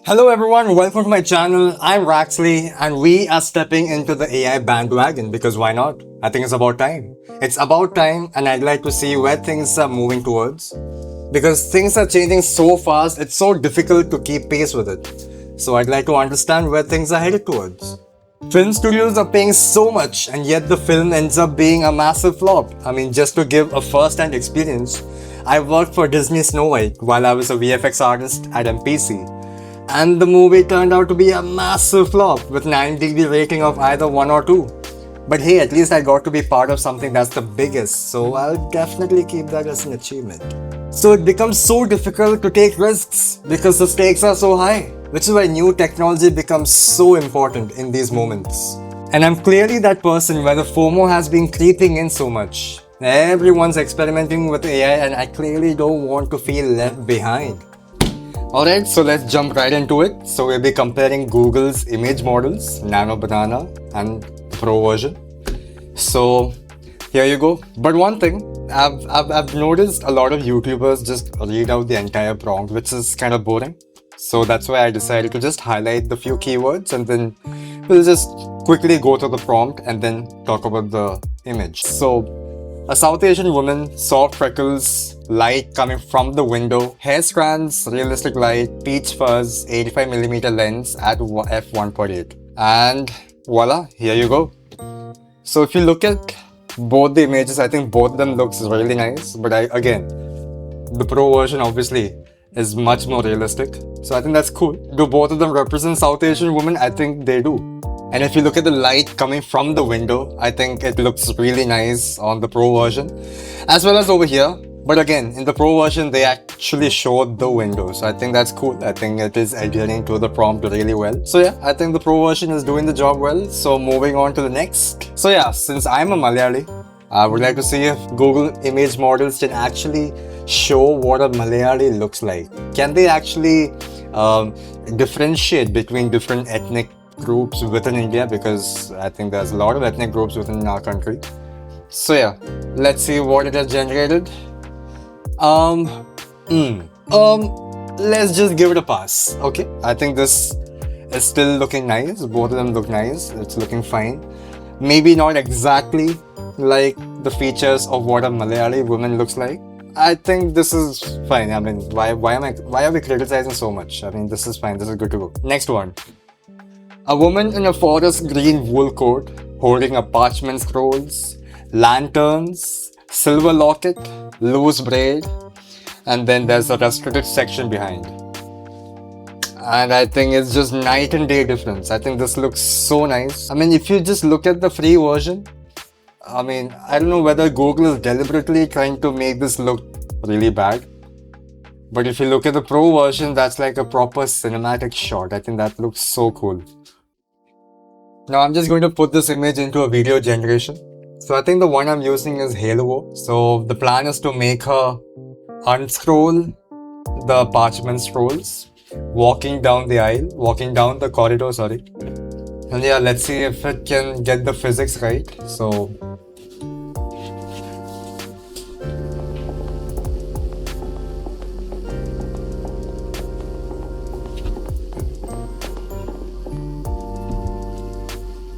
Hello everyone, welcome to my channel. I'm Raxley and we are stepping into the AI bandwagon because why not? I think it's about time. It's about time and I'd like to see where things are moving towards. Because things are changing so fast, it's so difficult to keep pace with it. So I'd like to understand where things are headed towards. Film studios are paying so much and yet the film ends up being a massive flop. I mean, just to give a first-hand experience, I worked for Disney Snow White while I was a VFX artist at MPC. And the movie turned out to be a massive flop with 9 degree rating of either 1 or 2. But hey, at least I got to be part of something that's the biggest, so I'll definitely keep that as an achievement. So it becomes so difficult to take risks because the stakes are so high, which is why new technology becomes so important in these moments. And I'm clearly that person where the FOMO has been creeping in so much. Everyone's experimenting with AI and I clearly don't want to feel left behind. Alright, so let's jump right into it. So we'll be comparing Google's image models, Nano Banana and Pro version. So here you go. But one thing, I've noticed a lot of YouTubers just read out the entire prompt, which is kind of boring. So that's why I decided to just highlight the few keywords and then we'll just quickly go through the prompt and then talk about the image. So a South Asian woman, soft freckles, light coming from the window, hair strands, realistic light, peach fuzz, 85mm lens at f1.8. And voila, here you go. So if you look at both the images, I think both of them looks really nice. But again, the Pro version obviously is much more realistic. So I think that's cool. Do both of them represent South Asian women? I think they do. And if you look at the light coming from the window, I think it looks really nice on the Pro version, as well as over here. But again, in the Pro version, they actually showed the window. So I think that's cool. I think it is adhering to the prompt really well. So yeah, I think the Pro version is doing the job well. So moving on to the next. So yeah, since I'm a Malayali, I would like to see if Google image models can actually show what a Malayali looks like. Can they actually differentiate between different ethnic groups within India, because I think there's a lot of ethnic groups within our country. So yeah, let's see what it has generated. Let's just give it a pass. Okay, I think this is still looking nice. Both of them look nice. It's looking fine. Maybe not exactly like the features of what a Malayali woman looks like. I think this is fine. I mean, why are we criticizing so much? I mean, this is fine. This is good to go. Next one. A woman in a forest green wool coat holding a parchment scrolls, lanterns, silver locket, loose braid, and then there's a restricted section behind. And I think it's just night and day difference. I think this looks so nice. I mean, if you just look at the free version, I mean, I don't know whether Google is deliberately trying to make this look really bad. But if you look at the Pro version, that's like a proper cinematic shot. I think that looks so cool. Now I'm just going to put this image into a video generation. So I think the one I'm using is Halo. So the plan is to make her unscroll the parchment scrolls, walking down the corridor, sorry. And yeah, let's see if it can get the physics right. So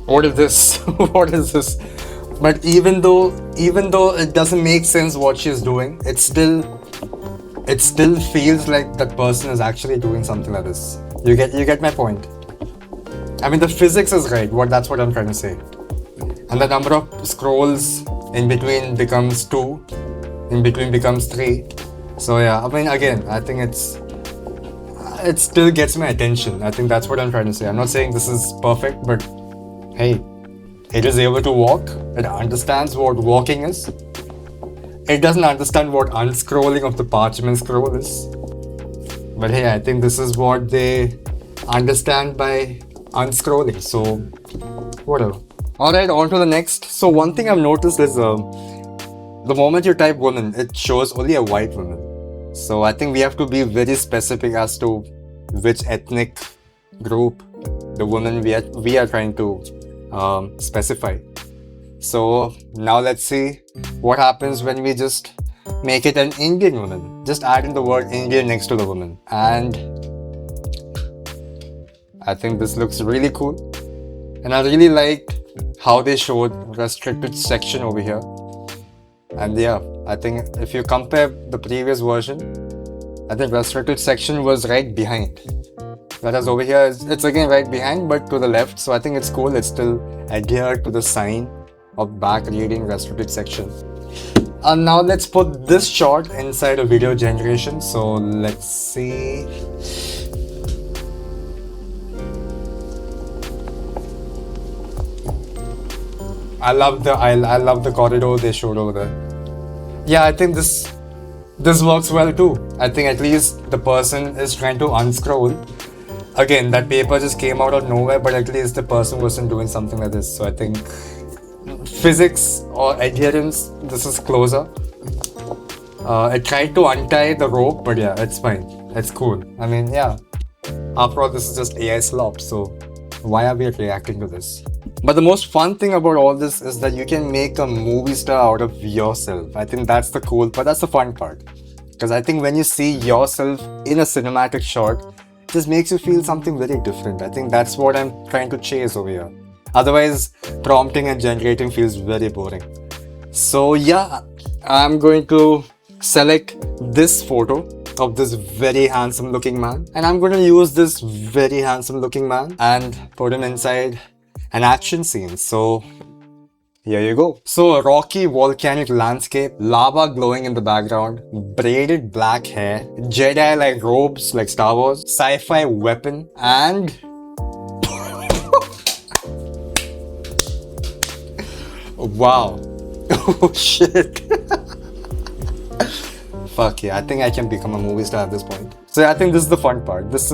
what is this? What is this? But even though it doesn't make sense what she's doing, it still feels like that person is actually doing something like this. You get my point. I mean, the physics is right. That's what I'm trying to say. And the number of scrolls in between becomes 2, in between becomes 3. So yeah, I mean, again, I think it still gets my attention. I think that's what I'm trying to say. I'm not saying this is perfect, but hey, it is able to walk. It understands what walking is. It doesn't understand what unscrolling of the parchment scroll is. But hey, I think this is what they understand by unscrolling. So whatever. Alright, on to the next. So one thing I've noticed is the moment you type woman, it shows only a white woman. So I think we have to be very specific as to which ethnic group the woman we are trying to specify. So now let's see what happens when we just make it an Indian woman. Just add in the word Indian next to the woman. And I think this looks really cool. And I really liked how they showed restricted section over here. And yeah, I think if you compare the previous version, I think restricted section was right behind. Whereas over here, it's again right behind, but to the left. So I think it's cool. It's still adhered to the sign of back reading restricted section. Now let's put this shot inside a video generation. So let's see. I love the corridor they showed over there. Yeah, I think this works well too. I think at least the person is trying to unscroll. Again, that paper just came out of nowhere, but at least the person wasn't doing something like this. So I think physics or adherence, this is closer. I tried to untie the rope, but yeah, it's fine. It's cool. I mean, yeah. After all, this is just AI slop, so why are we reacting to this? But the most fun thing about all this is that you can make a movie star out of yourself. I think that's the cool part. That's the fun part. Because I think when you see yourself in a cinematic shot, it just makes you feel something very different. I think that's what I'm trying to chase over here. Otherwise, prompting and generating feels very boring. So yeah, I'm going to select this photo of this very handsome looking man, and I'm going to use this very handsome looking man and put him inside an action scene. So here you go. So a rocky volcanic landscape, lava glowing in the background, braided black hair, Jedi like robes like Star Wars, sci-fi weapon, and wow. Oh shit. Fuck yeah, I think I can become a movie star at this point. So I think this is the fun part. This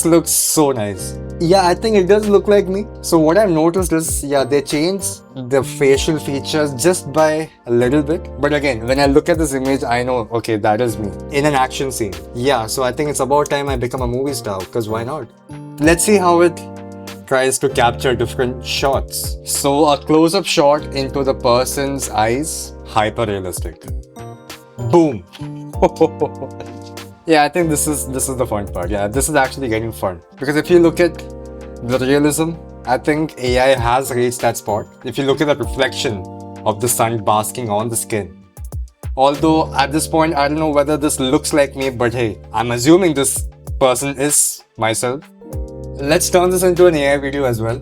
looks so nice. Yeah, I think it does look like me. So what I've noticed is, yeah, they changed the facial features just by a little bit. But again, when I look at this image, I know, okay, that is me in an action scene. Yeah, so I think it's about time I become a movie star, because why not? Let's see how it tries to capture different shots. So a close-up shot into the person's eyes, hyper realistic. Boom. Yeah, I think this is the fun part. Yeah, this is actually getting fun. Because if you look at the realism, I think AI has reached that spot. If you look at the reflection of the sun basking on the skin. Although at this point, I don't know whether this looks like me, but hey, I'm assuming this person is myself. Let's turn this into an AI video as well.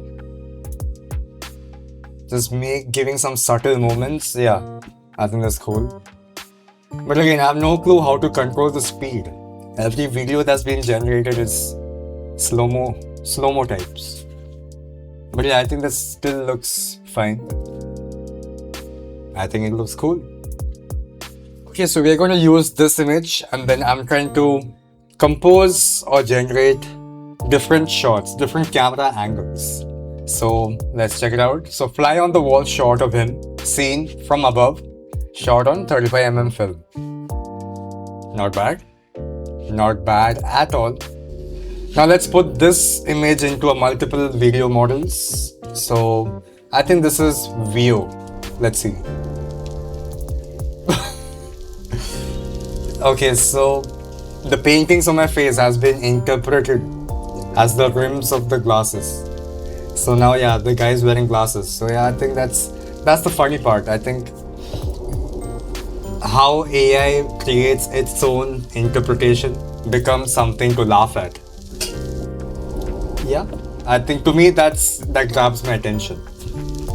Just giving some subtle moments. Yeah, I think that's cool. But again, I have no clue how to control the speed. Every video that's been generated is slow-mo types. But yeah, I think this still looks fine. I think it looks cool. Okay, so we're going to use this image, and then I'm trying to compose or generate different shots, different camera angles. So let's check it out. So fly on the wall shot of him, seen from above, shot on 35mm film. Not bad. Not bad at all. Now let's put this image into a multiple video models. So I think this is VO. Let's see. Okay, so the paintings on my face has been interpreted as the rims of the glasses. So now yeah, the guy's wearing glasses. So yeah, I think that's the funny part. I think how AI creates its own interpretation becomes something to laugh at. Yeah, I think to me that grabs my attention.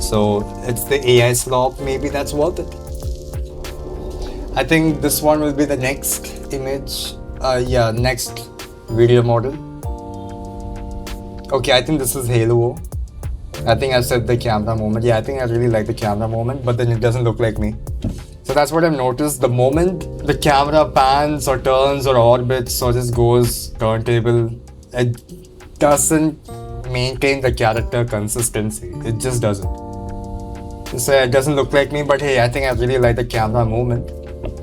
So it's the AI slop, maybe that's worth it. I think this one will be the next image. Next video model. Okay, I think this is Halo. I think I've said the camera moment. Yeah, I think I really like the camera moment, but then it doesn't look like me. So that's what I've noticed. The moment the camera pans or turns or orbits or just goes turntable, it doesn't maintain the character consistency. It just doesn't. So it doesn't look like me, but hey, I think I really like the camera movement.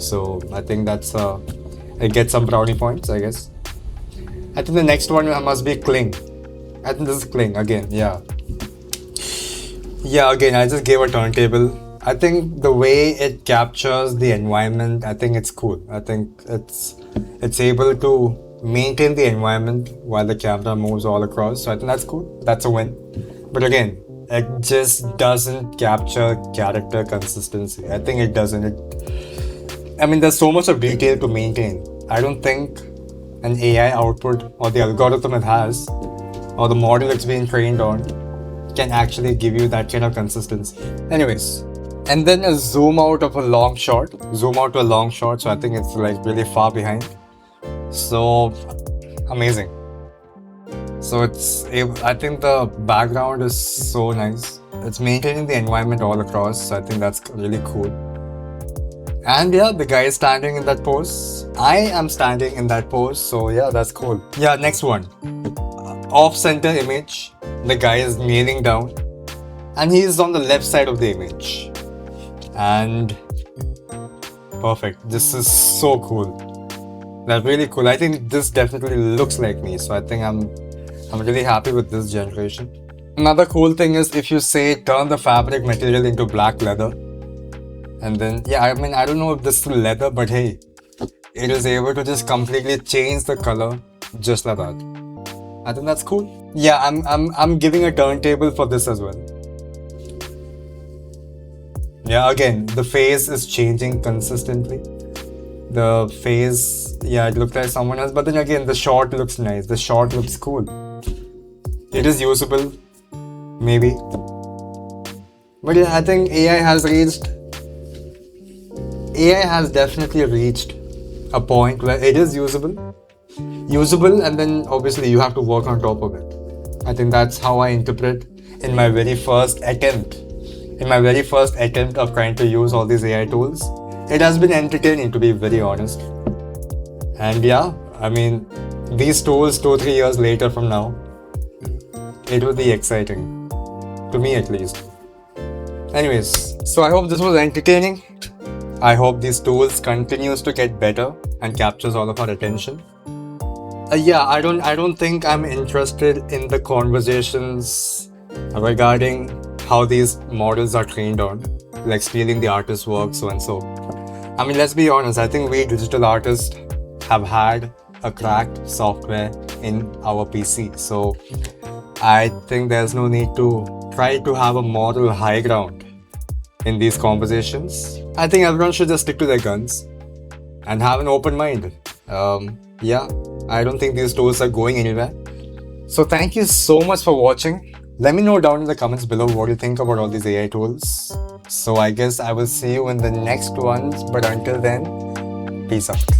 So I think that's it gets some brownie points, I guess. I think the next one must be Kling. I think this is Kling again, yeah. Yeah, again, I just gave a turntable. I think the way it captures the environment, I think it's cool. I think it's able to maintain the environment while the camera moves all across. So I think that's cool. That's a win. But again, it just doesn't capture character consistency. I think it doesn't. I mean, there's so much of detail to maintain. I don't think an AI output or the algorithm it has or the model it's being trained on can actually give you that kind of consistency. Anyways, and then a zoom out to a long shot. So I think it's like really far behind. So amazing. So I think the background is so nice. It's maintaining the environment all across. So I think that's really cool. And yeah, the guy is standing in that pose. I am standing in that pose. So yeah, that's cool. Yeah, next one. Off-center image. The guy is kneeling down. And he is on the left side of the image. And perfect. This is so cool. That's really cool. I think this definitely looks like me. So I think I'm really happy with this generation. Another cool thing is if you say turn the fabric material into black leather. And then, yeah, I mean, I don't know if this is leather, but hey, it is able to just completely change the color just like that. I think that's cool. Yeah, I'm giving a turntable for this as well. Yeah, again, the face is changing consistently. The face, yeah, it looked like someone else, but then again, the shot looks nice. The shot looks cool. It is usable, maybe. But yeah, I think AI has definitely reached a point where it is usable, and then obviously you have to work on top of it. I think that's how I interpret in my very first attempt of trying to use all these AI tools. It has been entertaining, to be very honest. And yeah, I mean, these tools 2-3 years later from now, it will be exciting, to me at least. Anyways, so I hope this was entertaining. I hope these tools continues to get better and captures all of our attention. Yeah, I don't think I'm interested in the conversations regarding how these models are trained on, like stealing the artist's work, so and so. I mean, let's be honest, I think we digital artists have had a cracked software in our PC. So I think there's no need to try to have a moral high ground in these conversations. I think everyone should just stick to their guns and have an open mind. Yeah, I don't think these tools are going anywhere. So thank you so much for watching. Let me know down in the comments below what you think about all these AI tools. So I guess I will see you in the next ones. But until then, peace out.